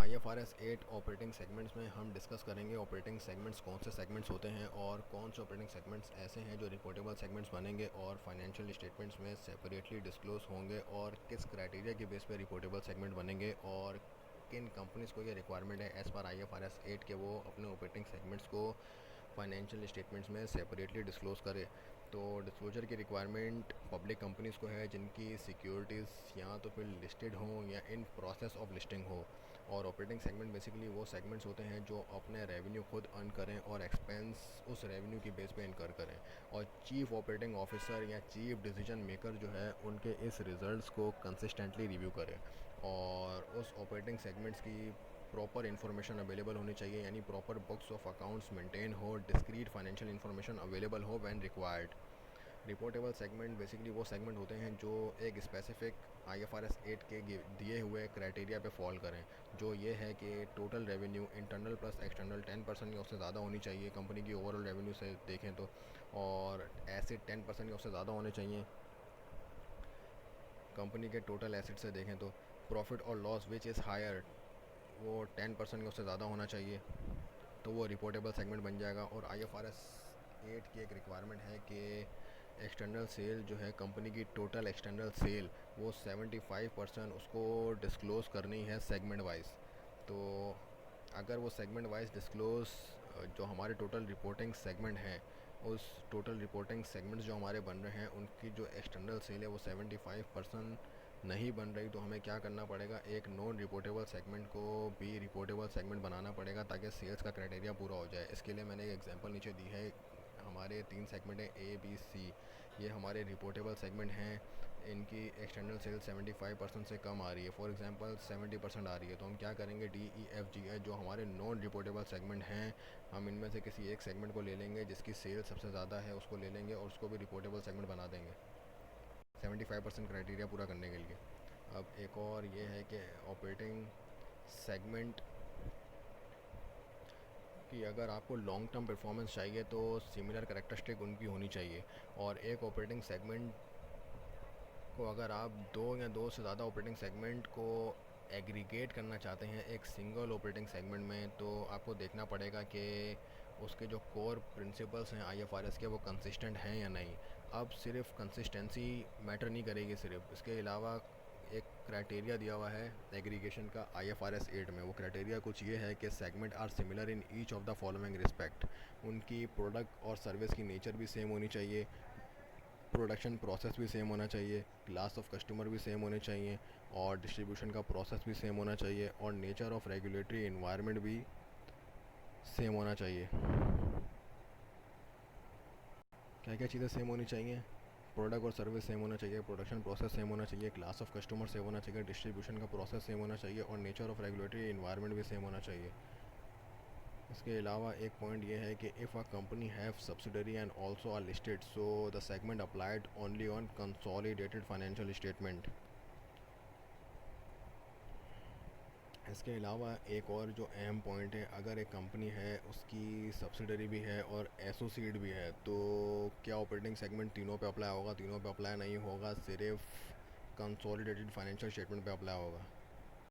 IFRS 8 operating segments में हम discuss करेंगे ऑपरेटिंग सेगमेंट्स कौन से सेगमेंट्स होते हैं और कौन से ऑपरेटिंग सेगमेंट्स ऐसे हैं जो रिपोर्टेबल सेगमेंट्स बनेंगे और फाइनेंशियल स्टेटमेंट्स में सेपरेटली डिस्क्लोज होंगे और किस क्राइटेरिया के बेस पे रिपोर्टेबल सेगमेंट बनेंगे और किन कंपनीज़ को ये रिक्वायरमेंट है एज़ पर IFRS 8 के वो अपने ऑपरेटिंग सेगमेंट्स को फाइनेंशियल स्टेटमेंट्स में सेपरेटली डिस्क्लोज़ करे। तो डिस्क्लोजर की रिक्वायरमेंट पब्लिक कंपनीज़ को है जिनकी सिक्योरिटीज़ या तो फिर लिस्टेड हों या इन प्रोसेस ऑफ लिस्टिंग हो। और ऑपरेटिंग सेगमेंट बेसिकली वो सेगमेंट्स होते हैं जो अपने रेवेन्यू खुद अर्न करें और एक्सपेंस उस रेवेन्यू की बेस पे इनकर करें, और चीफ़ ऑपरेटिंग ऑफिसर या चीफ डिसीजन मेकर जो है उनके इस रिज़ल्ट्स को कंसिस्टेंटली रिव्यू करें और उस ऑपरेटिंग सेगमेंट्स की प्रॉपर इन्फॉर्मेशन अवेलेबल होनी चाहिए, यानी proper books of accounts maintain हो, डिस्क्रीट फाइनेंशियल इन्फॉर्मेशन अवेलेबल हो when required. Reportable segment basically वो सेगमेंट होते हैं जो एक स्पेसिफिक IFRS 8 के दिए हुए क्राइटेरिया पे फॉल करें, जो ये है कि total revenue internal plus external 10% या उससे ज़्यादा होनी चाहिए कंपनी की ओवरऑल रेवेन्यू से देखें तो, और एसेट 10% या उससे ज़्यादा होने चाहिए कंपनी के टोटल एसेट से देखें तो, प्रॉफिट और लॉस विच इज़ हायर वो 10% या उससे ज़्यादा होना चाहिए, तो वो रिपोर्टेबल सेगमेंट बन जाएगा। और IFRS 8 की एक रिक्वायरमेंट है कि एक्सटर्नल सेल जो है कंपनी की टोटल एक्सटर्नल सेल वो 75% उसको डिस्क्लोज़ करनी है सेगमेंट वाइज। तो अगर वो सेगमेंट वाइज डिस्क्लोज़ जो हमारे टोटल रिपोर्टिंग सेगमेंट हैं, उस टोटल रिपोर्टिंग सेगमेंट्स जो हमारे बन रहे हैं उनकी जो एक्सटर्नल सेल है वो 75% नहीं बन रही, तो हमें क्या करना पड़ेगा, एक नॉन रिपोर्टेबल सेगमेंट को भी रिपोर्टेबल सेगमेंट बनाना पड़ेगा ताकि सेल्स का क्राइटेरिया पूरा हो जाए। इसके लिए मैंने एक एग्जांपल नीचे दी है। हमारे 3 सेगमेंट हैं A B C, ये हमारे रिपोर्टेबल सेगमेंट हैं। इनकी एक्सटर्नल सेल 75% से कम आ रही है, फॉर एग्जांपल 70% आ रही है, तो हम क्या करेंगे, D E F G जो हमारे नॉन रिपोर्टेबल सेगमेंट हैं, हम इनमें से किसी एक सेगमेंट को ले लेंगे जिसकी सेल सबसे ज़्यादा है, उसको ले लेंगे और उसको भी रिपोर्टेबल सेगमेंट बना देंगे 75% क्राइटेरिया पूरा करने के लिए। अब एक और ये है कि ऑपरेटिंग सेगमेंट कि अगर आपको लॉन्ग टर्म परफॉर्मेंस चाहिए तो सिमिलर करेक्टरिस्टिक उनकी होनी चाहिए, और एक ऑपरेटिंग सेगमेंट को अगर आप दो या दो से ज़्यादा ऑपरेटिंग सेगमेंट को एग्रीगेट करना चाहते हैं एक सिंगल ऑपरेटिंग सेगमेंट में, तो आपको देखना पड़ेगा कि उसके जो कोर प्रिंसिपल्स हैं IFRS के वो कंसिस्टेंट हैं या नहीं। अब सिर्फ कंसिस्टेंसी मैटर नहीं करेगी, सिर्फ इसके अलावा एक क्राइटेरिया दिया हुआ है एग्रीगेशन का IFRS 8 में। वो क्राइटेरिया कुछ ये है कि segment are similar in each of the following respect. उनकी प्रोडक्ट और सर्विस की नेचर भी सेम होनी चाहिए, प्रोडक्शन प्रोसेस भी सेम होना चाहिए, क्लास ऑफ कस्टमर भी सेम होने चाहिए, और डिस्ट्रीब्यूशन का प्रोसेस भी सेम होना चाहिए, और नेचर ऑफ रेगुलेटरी इन्वायरमेंट भी सेम होना चाहिए। क्या क्या चीज़ें सेम होनी चाहिए, प्रोडक्ट और सर्विस सेम होना चाहिए, प्रोडक्शन प्रोसेस सेम होना चाहिए, क्लास ऑफ कस्टमर सेम होना चाहिए, डिस्ट्रीब्यूशन का प्रोसेस सेम होना चाहिए, और नेचर ऑफ रेगुलेटरी इन्वायरमेंट भी सेम होना चाहिए। इसके अलावा एक पॉइंट ये है कि if a company have subsidiary and also are listed so the segment applied only on consolidated financial statement. इसके अलावा एक और जो अहम पॉइंट है, अगर एक कंपनी है उसकी सब्सिडरी भी है और एसोसिएट भी है, तो क्या ऑपरेटिंग सेगमेंट तीनों पे अप्लाई होगा? तीनों पे अप्लाई नहीं होगा, सिर्फ कंसोलिडेटेड फाइनेंशियल स्टेटमेंट पे अप्लाई होगा।